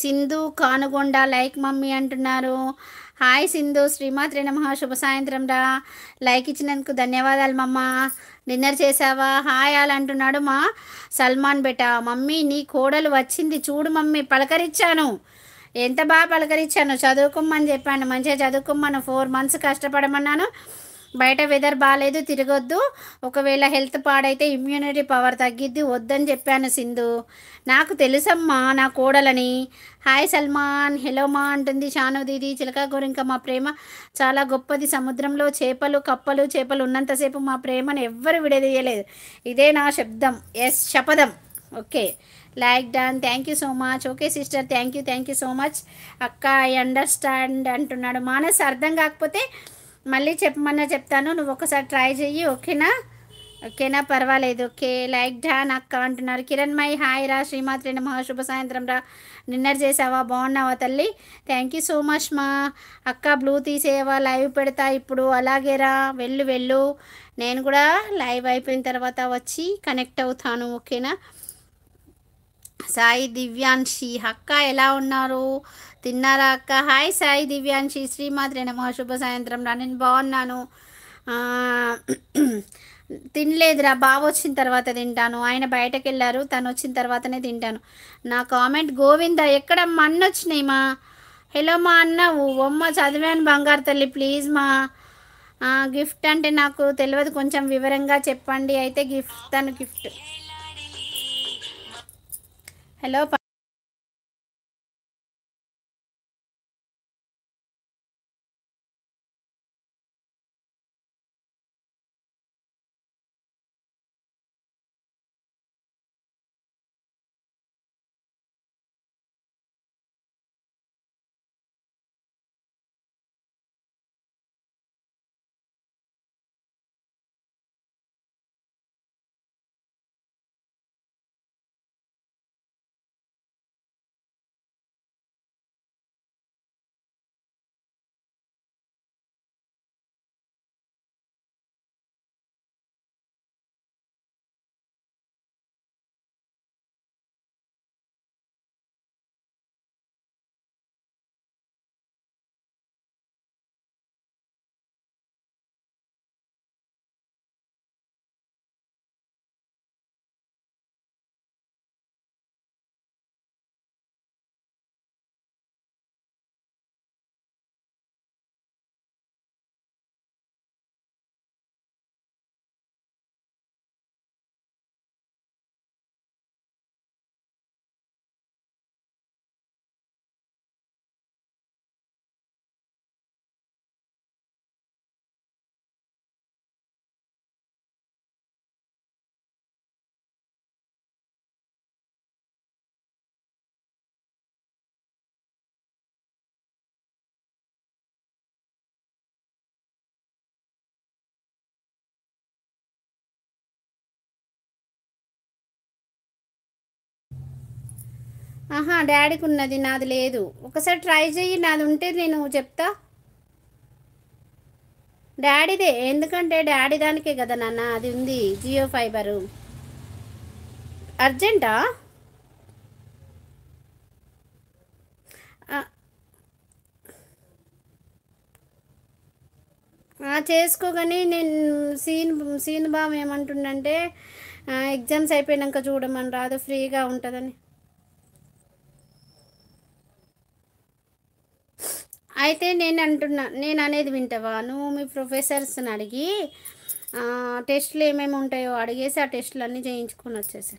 Sindhu కానుగొండ like mummy అంటున్నారు. Hi Sindhu, శ్రీమాత్రే నమః, శుభ సాయంత్రం రా. లైక్ ఇచ్చినందుకు ధన్యవాదాలు మమ్మ. డిన్నర్ చేసావా? హాయ్ అలా అంటున్నాడు మా సల్మాన్ బేట. మమ్మీ నీ కోడలు వచ్చింది చూడు మమ్మీ, పలకరించాను. ఎంత బాగా పలకరించాను. చదువుకోమని చెప్పాను, మంచిగా చదువుకోమను. 4 months కష్టపడమన్నాను. బయట వెదర్ బాగాలేదు, తిరగొద్దు. ఒకవేళ హెల్త్ పాడైతే ఇమ్యూనిటీ పవర్ తగ్గిద్ది, వద్దని చెప్పాను సింధు. నాకు తెలుసమ్మా నా కోడలని. హాయ్ సల్మాన్, హెలో మా అంటుంది షాను దీది. చిలక గోరింక, మా ప్రేమ చాలా గొప్పది. సముద్రంలో చేపలు కప్పలు చేపలు ఉన్నంతసేపు మా ప్రేమను ఎవ్వరు విడదీయలేదు. ఇదే నా శబ్దం, ఎస్ శపథం. Okay, like done, thank you so much. Okay sister, thank you so much. అక్క ఐ అండర్స్టాండ్ అంటున్నాడు మానస్. అర్థం కాకపోతే మళ్ళీ చెప్పమన్నా చెప్తాను, నువ్వు ఒకసారి ట్రై చెయ్యి. ఓకేనా పర్వాలేదు. ఓకే, లైక్ డాన్ అక్క అంటున్నారు. కిరణ్ మై హాయ్ రా. శ్రీమాత్రే నమః, శుభ సాయంత్రం రా. డిన్నర్ చేసావా? బాగున్నావా తల్లి? థ్యాంక్ యూ సో మచ్ మా అక్క. బ్లూ తీసేవా? లైవ్ పెడతా ఇప్పుడు. అలాగే రా, వెళ్ళు. నేను కూడా లైవ్ అయిపోయిన తర్వాత వచ్చి కనెక్ట్ అవుతాను. ఓకేనా. సాయి దివ్యాంశి అక్క ఎలా ఉన్నారు? తిన్నారా అక్క? హాయ్ సాయి దివ్యాంశి, శ్రీమాత్రే నమః, శుభ సాయంత్రం రా. నేను బాగున్నాను. తినలేదురా, బావ వచ్చిన తర్వాత తింటాను. ఆయన బయటకు వెళ్ళారు, తను వచ్చిన తర్వాతనే తింటాను. నా కామెంట్ గోవింద ఎక్కడ మన్ను వచ్చినాయి మా. హలో మా అన్నావు అమ్మ, చదివాను బంగారు తల్లి. ప్లీజ్ మా గిఫ్ట్ అంటే నాకు తెలియదు, కొంచెం వివరంగా చెప్పండి. అయితే గిఫ్ట్ హలో డాడీకి ఉన్నది, నాది లేదు. ఒకసారి ట్రై చెయ్యి, నాది ఉంటే నేను చెప్తా. డాడీదే, ఎందుకంటే డాడీ దానికే కదా నాన్న అది ఉంది, జియో ఫైబరు. అర్జెంటా? చేసుకోగాని నేను సీన్ బాబు ఏమంటుండంటే ఎగ్జామ్స్ అయిపోయాక చూడమని, రాదు ఫ్రీగా ఉంటుందని. అయితే నేను అనేది వింటావా? నువ్వు మీ ప్రొఫెసర్స్ని అడిగి టెస్టులు ఏమేమి ఉంటాయో అడిగేసి ఆ టెస్టులు అన్నీ చేయించుకొని వచ్చేసి